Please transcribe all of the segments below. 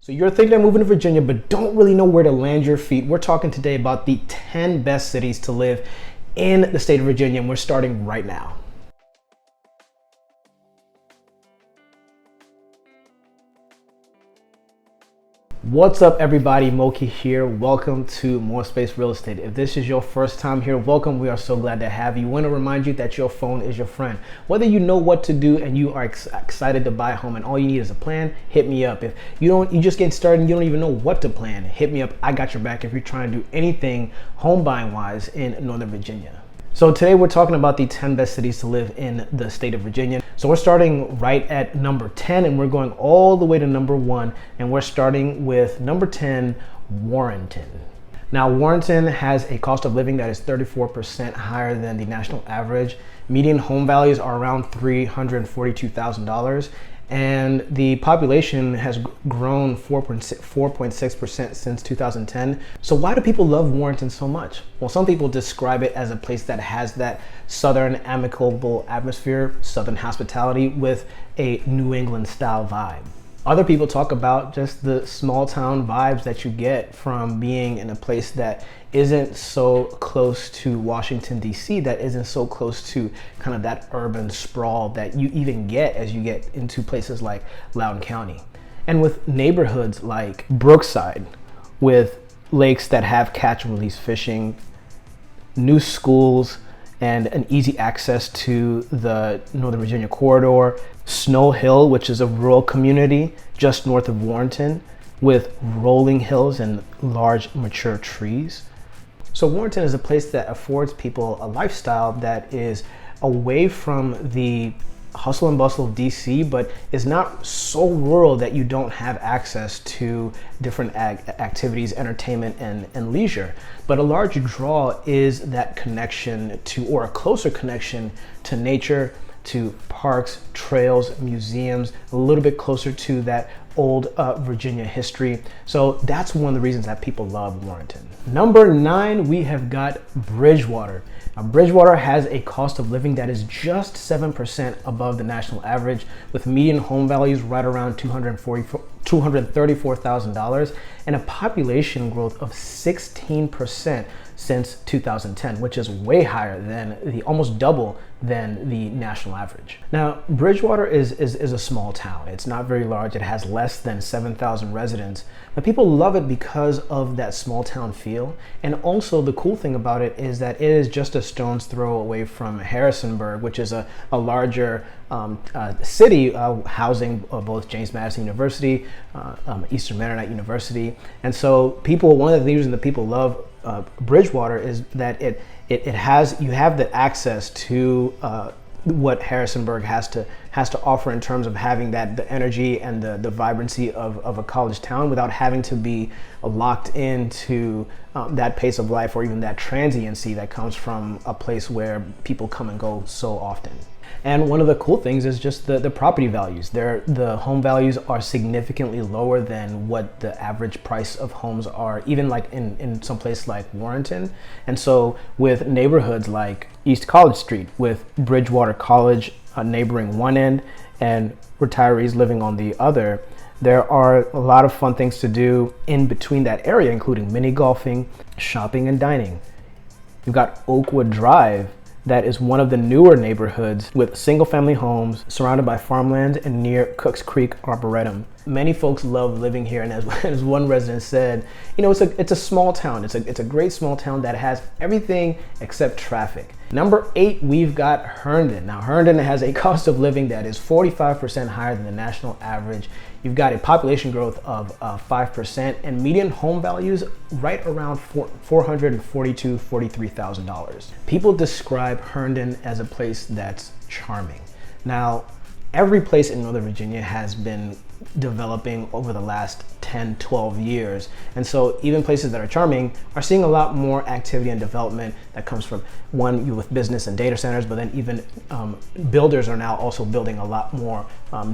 So you're thinking of moving to Virginia, but don't really know where to land your feet. We're talking today about the 10 best cities to live in the state of Virginia, and we're starting right now. What's up, everybody? Moki here. Welcome to More Space Real Estate. If this is your first time here, welcome. We are so glad to have you. We want to remind you that your phone is your friend. Whether you know what to do and you are excited to buy a home and all you need is a plan, hit me up. If you just get started and you don't even know what to plan, hit me up. I got your back if you're trying to do anything home buying wise in Northern Virginia. So today we're talking about the 10 best cities to live in the state of Virginia. So we're starting right at number 10 and we're going all the way to number 1, and we're starting with number 10, Warrenton. Now Warrenton has a cost of living that is 34% higher than the national average. Median home values are around $342,000. And the population has grown 4.6% since 2010. So why do people love Warrenton so much? Well, some people describe it as a place that has that Southern amicable atmosphere, Southern hospitality with a New England style vibe. Other people talk about just the small town vibes that you get from being in a place that isn't so close to Washington, D.C., that isn't so close to kind of that urban sprawl that you even get as you get into places like Loudoun County. And with neighborhoods like Brookside, with lakes that have catch and release fishing, new schools, and an easy access to the Northern Virginia corridor, Snow Hill, which is a rural community just north of Warrenton with rolling hills and large mature trees. So Warrenton is a place that affords people a lifestyle that is away from the hustle and bustle of DC, but is not so rural that you don't have access to different activities, entertainment, and leisure. But a large draw is that connection to, or a closer connection to nature, to parks, trails, museums, a little bit closer to that old Virginia history. So that's one of the reasons that people love Warrenton. Number 9, we have got Bridgewater. Now, Bridgewater has a cost of living that is just 7% above the national average, with median home values right around $234,000 and a population growth of 16% since 2010, which is way higher than almost double than the national average. Now, Bridgewater is a small town. It's not very large. It has less than 7,000 residents, but people love it because of that small town feel. And also the cool thing about it is that it is just a stone's throw away from Harrisonburg, which is a larger city housing both James Madison University, Eastern Mennonite University. And so one of the reasons that people love Bridgewater is that you have the access to what Harrisonburg has to offer in terms of having the energy and the vibrancy of a college town without having to be locked into that pace of life or even that transiency that comes from a place where people come and go so often. And one of the cool things is just the property values. The home values are significantly lower than what the average price of homes are, even like in some place like Warrenton. And so with neighborhoods like East College Street, with Bridgewater College neighboring one end and retirees living on the other, there are a lot of fun things to do in between that area, including mini golfing, shopping, and dining. You've got Oakwood Drive, that is one of the newer neighborhoods with single-family homes surrounded by farmland and near Cooks Creek Arboretum. Many folks love living here, and as one resident said, it's a small town. It's a great small town that has everything except traffic. Number 8, we've got Herndon. Now Herndon has a cost of living that is 45% higher than the national average. You've got a population growth of 5% and median home values right around $43,000. People describe Herndon as a place that's charming. Now, every place in Northern Virginia has been developing over the last 10, 12 years. And so even places that are charming are seeing a lot more activity and development that comes from with business and data centers, but then even builders are now also building a lot more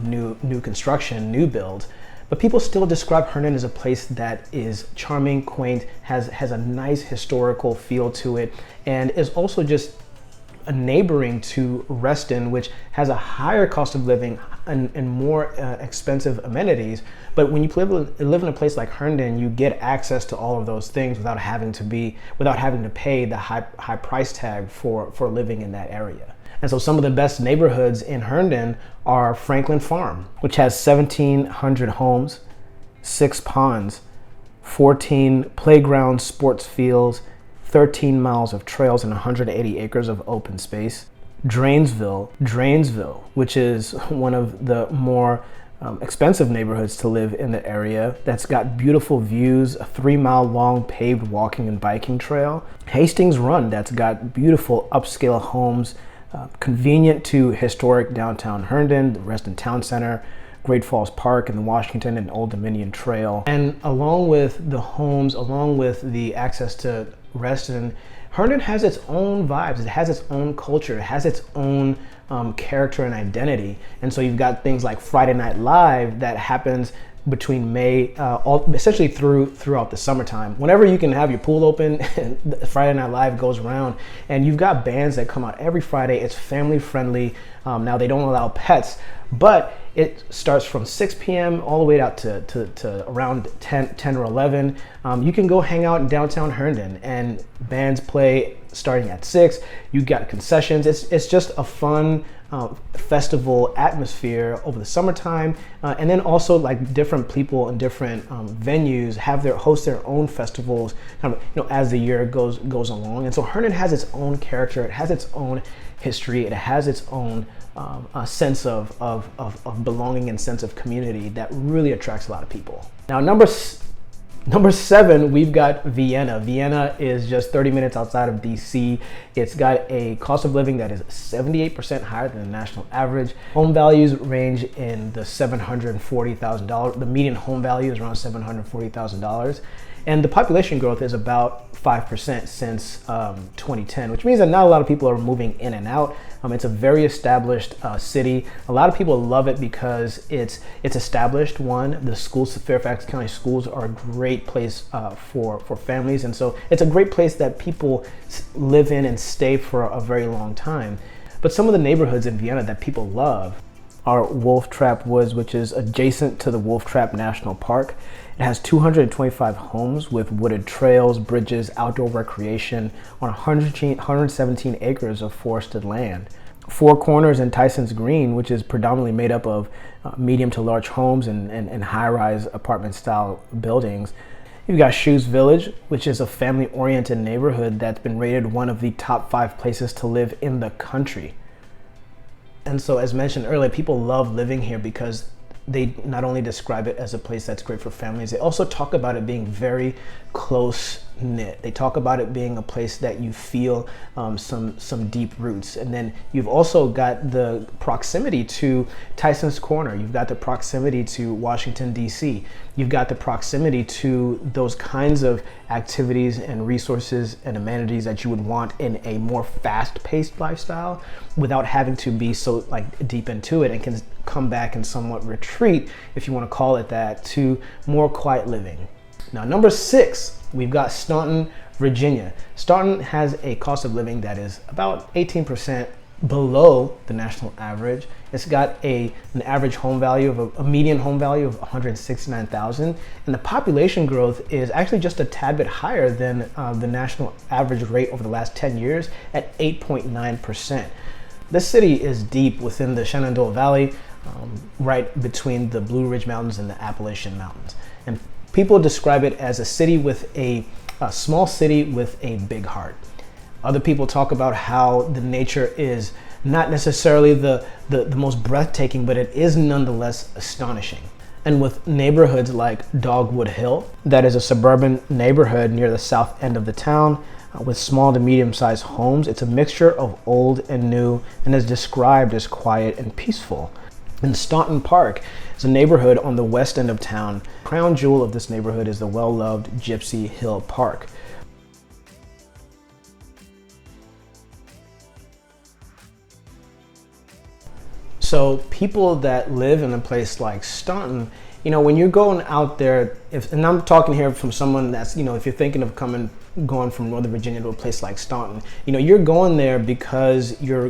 new construction, new builds. But people still describe Herndon as a place that is charming, quaint, has a nice historical feel to it, and is also just a neighboring to Reston, which has a higher cost of living, and more expensive amenities. But when you live in a place like Herndon, you get access to all of those things without having to pay the high price tag for living in that area. And so some of the best neighborhoods in Herndon are Franklin Farm, which has 1,700 homes, 6 ponds, 14 playgrounds, sports fields, 13 miles of trails, and 180 acres of open space. Drainesville, which is one of the more expensive neighborhoods to live in the area, that's got beautiful views, a 3-mile long paved walking and biking trail. Hastings Run, that's got beautiful upscale homes, convenient to historic downtown Herndon, the Reston Town Center, Great Falls Park, and the Washington and Old Dominion Trail. And along with the homes, along with the access to Reston, Herndon has its own vibes, it has its own culture, it has its own character and identity. And so you've got things like Friday Night Live that happens between May, essentially throughout the summertime. Whenever you can have your pool open, Friday Night Live goes around, and you've got bands that come out every Friday. It's family friendly. Now they don't allow pets, but it starts from 6 p.m. all the way out to around 10 or 11. You can go hang out in downtown Herndon, and bands play starting at 6. You got concessions. It's just a fun festival atmosphere over the summertime, and then also like different people and different venues host their own festivals kind of, as the year goes along. And so Herndon has its own character, it has its own history, it has its own a sense of belonging and sense of community that really attracts a lot of people. Now, Number 7, we've got Vienna. Vienna is just 30 minutes outside of DC. It's got a cost of living that is 78% higher than the national average. Home values range in the $740,000. The median home value is around $740,000. And the population growth is about 5% since 2010, which means that not a lot of people are moving in and out. It's a very established city. A lot of people love it because it's established. One, the schools, the Fairfax County schools, are a great place for families, and so it's a great place that people live in and stay for a very long time. But some of the neighborhoods in Vienna that people love are Wolf Trap Woods, which is adjacent to the Wolf Trap National Park. It has 225 homes with wooded trails, bridges, outdoor recreation on 117 acres of forested land. Four Corners and Tyson's Green, which is predominantly made up of medium to large homes and high-rise apartment-style buildings. You've got Shoes Village, which is a family-oriented neighborhood that's been rated one of the top 5 places to live in the country. And so, as mentioned earlier, people love living here because they not only describe it as a place that's great for families, they also talk about it being very close knit. They talk about it being a place that you feel some deep roots. And then you've also got the proximity to Tyson's Corner. You've got the proximity to Washington, D.C. You've got the proximity to those kinds of activities and resources and amenities that you would want in a more fast-paced lifestyle without having to be so deep into it, and can come back and somewhat retreat, if you want to call it that, to more quiet living. Now, number 6, we've got Staunton, Virginia. Staunton has a cost of living that is about 18% below the national average. It's got an average home value of a median home value of $169,000, and the population growth is actually just a tad bit higher than the national average rate over the last 10 years at 8.9%. This city is deep within the Shenandoah Valley, right between the Blue Ridge Mountains and the Appalachian Mountains. And people describe it as a city with a small city with a big heart. Other people talk about how the nature is not necessarily the most breathtaking, but it is nonetheless astonishing. And with neighborhoods like Dogwood Hill, that is a suburban neighborhood near the south end of the town, with small to medium-sized homes. It's a mixture of old and new, and is described as quiet and peaceful. And Staunton Park is a neighborhood on the west end of town. Crown jewel of this neighborhood is the well-loved Gypsy Hill Park. So people that live in a place like Staunton, when you're going out there, and I'm talking here from someone that's, if you're thinking of going from Northern Virginia to a place like Staunton, you're going there because you're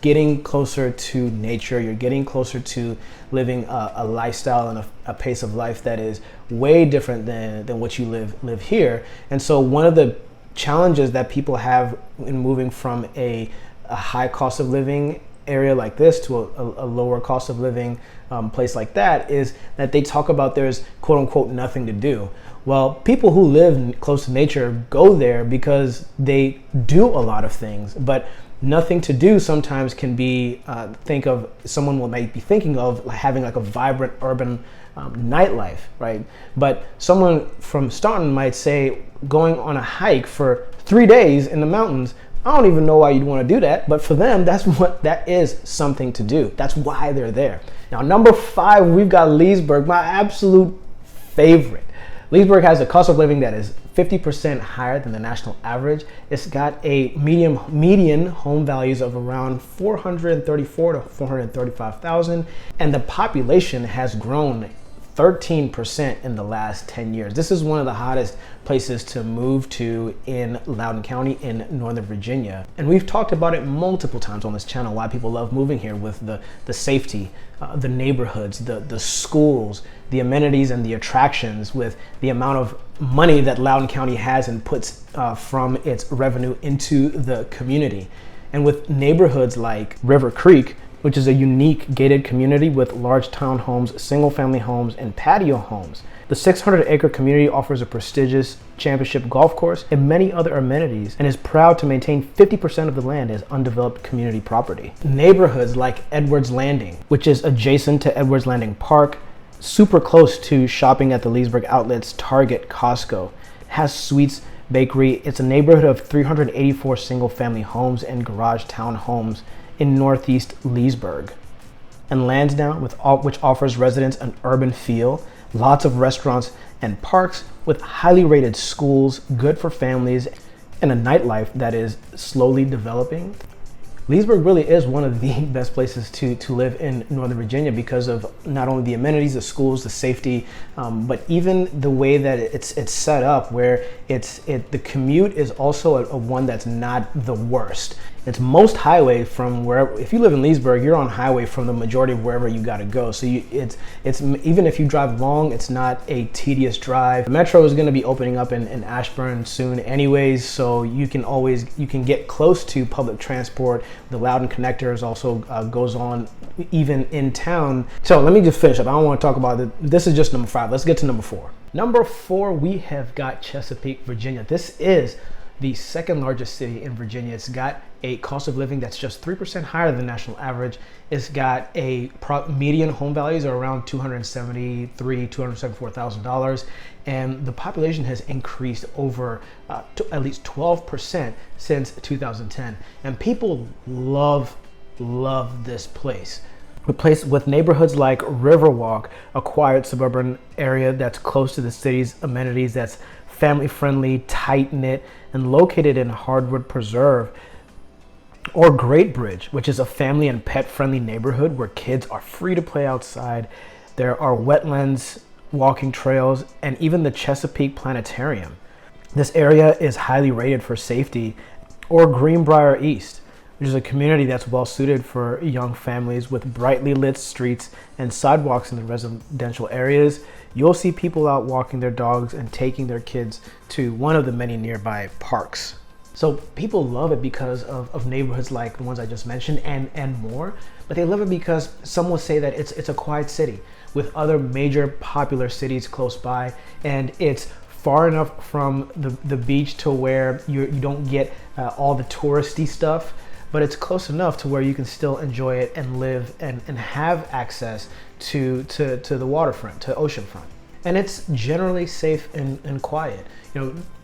getting closer to nature. You're getting closer to living a lifestyle and a pace of life that is way different than what you live here. And so one of the challenges that people have in moving from a high cost of living area like this to a lower cost of living place like that is that they talk about there's quote unquote nothing to do. Well, people who live close to nature go there because they do a lot of things, but nothing to do sometimes can be someone might be thinking of having like a vibrant urban nightlife, right? But someone from Staunton might say going on a hike for 3 days in the mountains, I don't even know why you'd want to do that, but for them, that is something to do. That's why they're there. Now, number 5, we've got Leesburg, my absolute favorite. Leesburg has a cost of living that is 50% higher than the national average. It's got a median home values of around 434 to 435,000, and the population has grown 13% in the last 10 years. This is one of the hottest places to move to in Loudoun County in Northern Virginia. And we've talked about it multiple times on this channel, why people love moving here with the safety, the neighborhoods, the schools, the amenities and the attractions, with the amount of money that Loudoun County has and puts from its revenue into the community. And with neighborhoods like River Creek, which is a unique gated community with large townhomes, single-family homes, and patio homes. The 600-acre community offers a prestigious championship golf course and many other amenities, and is proud to maintain 50% of the land as undeveloped community property. Neighborhoods like Edwards Landing, which is adjacent to Edwards Landing Park, super close to shopping at the Leesburg outlets, Target, Costco, has Sweets Bakery. It's a neighborhood of 384 single-family homes and garage townhomes in northeast Leesburg. And Lansdowne, which offers residents an urban feel, lots of restaurants and parks with highly rated schools, good for families, and a nightlife that is slowly developing. Leesburg really is one of the best places to live in Northern Virginia because of not only the amenities, the schools, the safety, but even the way that it's set up, where the commute is also a one that's not the worst. It's most highway from wherever. If you live in Leesburg, you're on highway from the majority of wherever you got to go. So it's even if you drive long, it's not a tedious drive. The metro is going to be opening up in Ashburn soon, anyways. So you can get close to public transport. The Loudoun Connector also goes on even in town. So let me just finish up. I don't want to talk about it. This is just number 5. Let's get to number 4. Number 4, we have got Chesapeake, Virginia. This is the second largest city in Virginia. It's got a cost of living that's just 3% higher than the national average. It's got a median home values are around $274,000, and the population has increased over at least 12% since 2010. And people love this place. Replaced with neighborhoods like Riverwalk, a quiet suburban area that's close to the city's amenities, that's family-friendly, tight-knit, and located in Hardwood Preserve. Or Great Bridge, which is a family and pet-friendly neighborhood where kids are free to play outside. There are wetlands, walking trails, and even the Chesapeake Planetarium. This area is highly rated for safety. Or Greenbrier East, which is a community that's well suited for young families with brightly lit streets and sidewalks in the residential areas. You'll see people out walking their dogs and taking their kids to one of the many nearby parks. So people love it because of neighborhoods like the ones I just mentioned and more, but they love it because some will say that it's a quiet city with other major popular cities close by, and it's far enough from the beach to where you don't get all the touristy stuff, but it's close enough to where you can still enjoy it and live and have access to the waterfront, to oceanfront. And it's generally safe and quiet.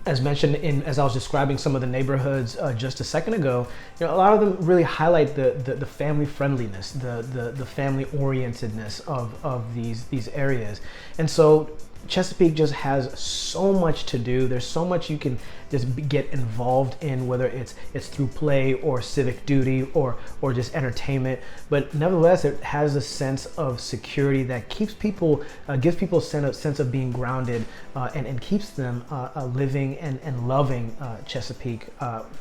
As mentioned as I was describing some of the neighborhoods just a second ago, a lot of them really highlight the family friendliness, the family orientedness of these areas. And so Chesapeake just has so much to do. There's so much you can just get involved in, whether it's through play or civic duty or just entertainment. But nevertheless, it has a sense of security that keeps people, gives people a sense of being grounded, and keeps them living and loving Chesapeake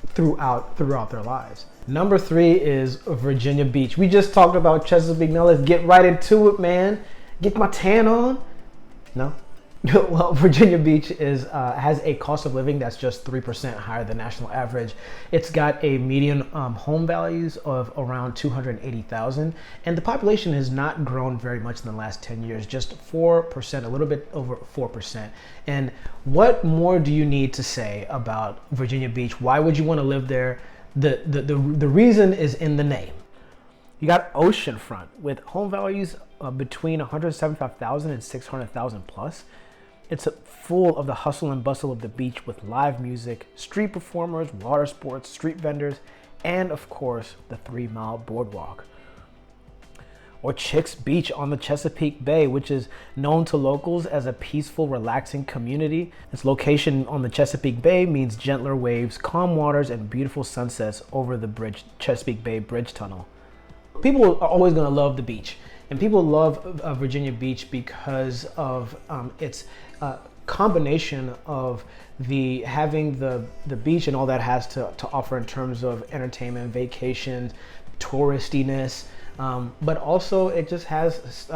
throughout their lives. Number 3 is Virginia Beach. We just talked about Chesapeake. Now let's get right into it, man. Get my tan on. No. Well, Virginia Beach has a cost of living that's just 3% higher than national average. It's got a median home values of around $280,000, and the population has not grown very much in the last 10 years, just 4%, a little bit over 4%. And what more do you need to say about Virginia Beach? Why would you want to live there? The reason is in the name. You got oceanfront with home values between $175,000 and $600,000 plus. It's full of the hustle and bustle of the beach with live music, street performers, water sports, street vendors, and of course, the 3-mile boardwalk. Or Chicks Beach on the Chesapeake Bay, which is known to locals as a peaceful, relaxing community. Its location on the Chesapeake Bay means gentler waves, calm waters, and beautiful sunsets over the Chesapeake Bay Bridge Tunnel. People are always going to love the beach, and people love Virginia Beach because of its combination of having the beach and all that has to offer in terms of entertainment, vacations, touristiness, but also it just has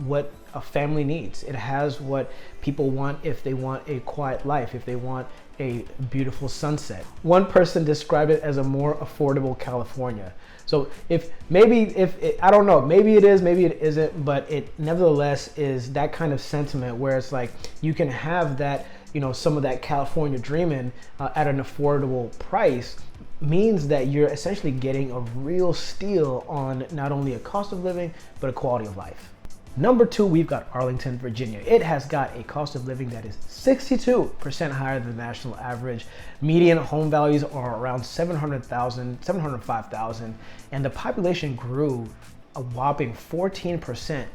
what a family needs. It has what people want if they want a quiet life, if they want a beautiful sunset. One person described it as a more affordable California. So I don't know, maybe it is, maybe it isn't, but it nevertheless is that kind of sentiment where it's like you can have that, some of that California dreaming at an affordable price means that you're essentially getting a real steal on not only a cost of living, but a quality of life. Number 2, we've got Arlington, Virginia. It has got a cost of living that is 62% higher than the national average. Median home values are around $705,000, and the population grew a whopping 14%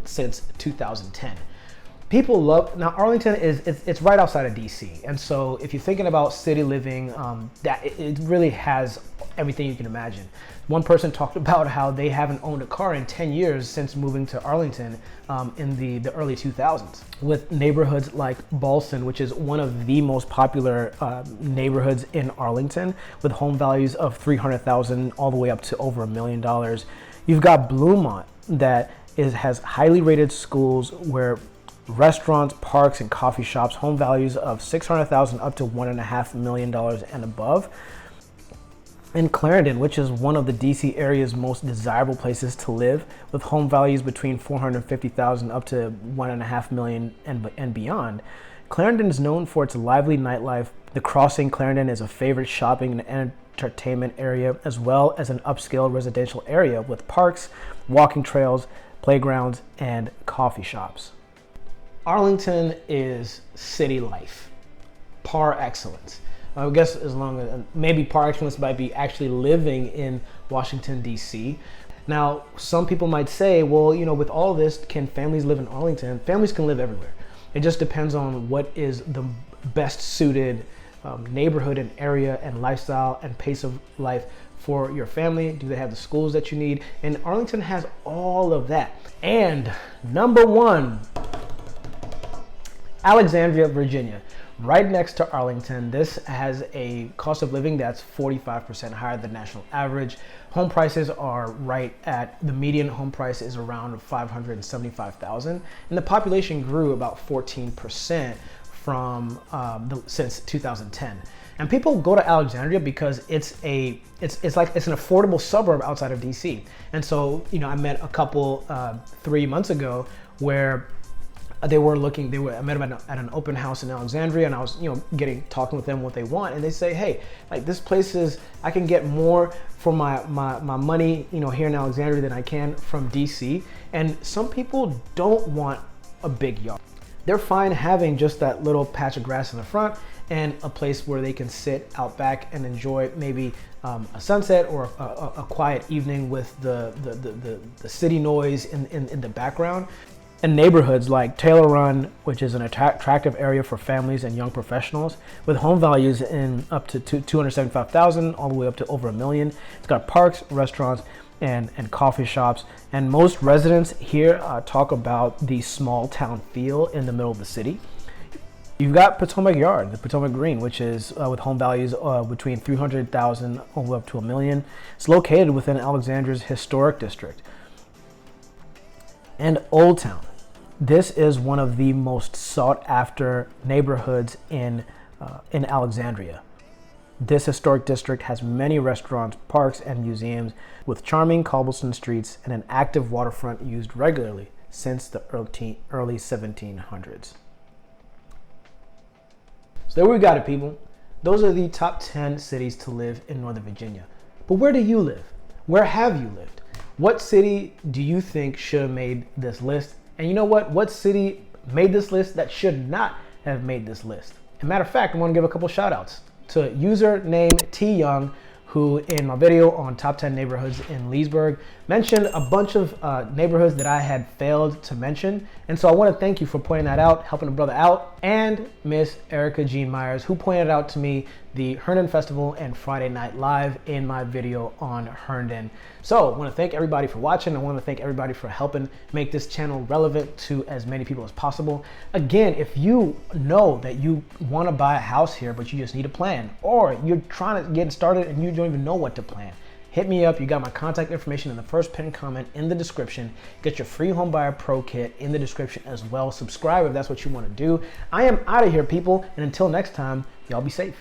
since 2010. People love, now Arlington it's right outside of DC, and so if you're thinking about city living, that it really has everything you can imagine. One person talked about how they haven't owned a car in 10 years since moving to Arlington in the early 2000s, with neighborhoods like Ballston, which is one of the most popular neighborhoods in Arlington, with home values of $300,000 all the way up to over $1 million. You've got Bluemont that has highly rated schools where restaurants, parks, and coffee shops, home values of $600,000 up to $1.5 million and above. And Clarendon, which is one of the DC area's most desirable places to live, with home values between $450,000 up to $1.5 million and beyond. Clarendon is known for its lively nightlife. The Crossing Clarendon is a favorite shopping and entertainment area, as well as an upscale residential area with parks, walking trails, playgrounds, and coffee shops. Arlington is city life, par excellence. I guess as long as maybe par excellence might be actually living in Washington, D.C. Now, some people might say, well, with all this, can families live in Arlington? Families can live everywhere. It just depends on what is the best suited neighborhood and area and lifestyle and pace of life for your family. Do they have the schools that you need? And Arlington has all of that. And number 1, Alexandria, Virginia. Right next to Arlington, this has a cost of living that's 45% higher than national average. Home prices are the median home price is around $575,000, and the population grew about 14% since 2010. And people go to Alexandria because it's an affordable suburb outside of DC. And so, I met a couple 3 months ago where I met them at an open house in Alexandria, and I was, talking with them what they want, and they say, hey, like this place I can get more for my money, here in Alexandria than I can from DC. And some people don't want a big yard. They're fine having just that little patch of grass in the front and a place where they can sit out back and enjoy maybe a sunset or a quiet evening with the city noise in the background. And neighborhoods like Taylor Run, which is an attractive area for families and young professionals, with home values in up to 275,000 all the way up to over $1 million. It's got parks, restaurants, and coffee shops. And most residents here talk about the small town feel in the middle of the city. You've got Potomac Yard, the Potomac Green, which is with home values between 300,000 all the way up to $1 million. It's located within Alexandria's historic district. And Old Town. This is one of the most sought after neighborhoods in Alexandria. This historic district has many restaurants, parks, and museums with charming cobblestone streets and an active waterfront used regularly since the early 1700s. So there we got it, people. Those are the top 10 cities to live in Northern Virginia. But where do you live? Where have you lived? What city do you think should have made this list? And you know what? What city made this list that should not have made this list? As a matter of fact, I want to give a couple shout outs to user named T Young, who in my video on top 10 neighborhoods in Leesburg mentioned a bunch of neighborhoods that I had failed to mention. And so I want to thank you for pointing that out, helping a brother out, and Miss Erica Jean Myers, who pointed out to me the Herndon Festival and Friday Night Live in my video on Herndon. So I want to thank everybody for watching. I want to thank everybody for helping make this channel relevant to as many people as possible. Again, if you know that you want to buy a house here, but you just need a plan, or you're trying to get started and you don't even know what to plan, hit me up. You got my contact information in the first pinned comment in the description. Get your free home buyer pro kit in the description as well. Subscribe if that's what you want to do. I am out of here, people. And until next time, y'all be safe.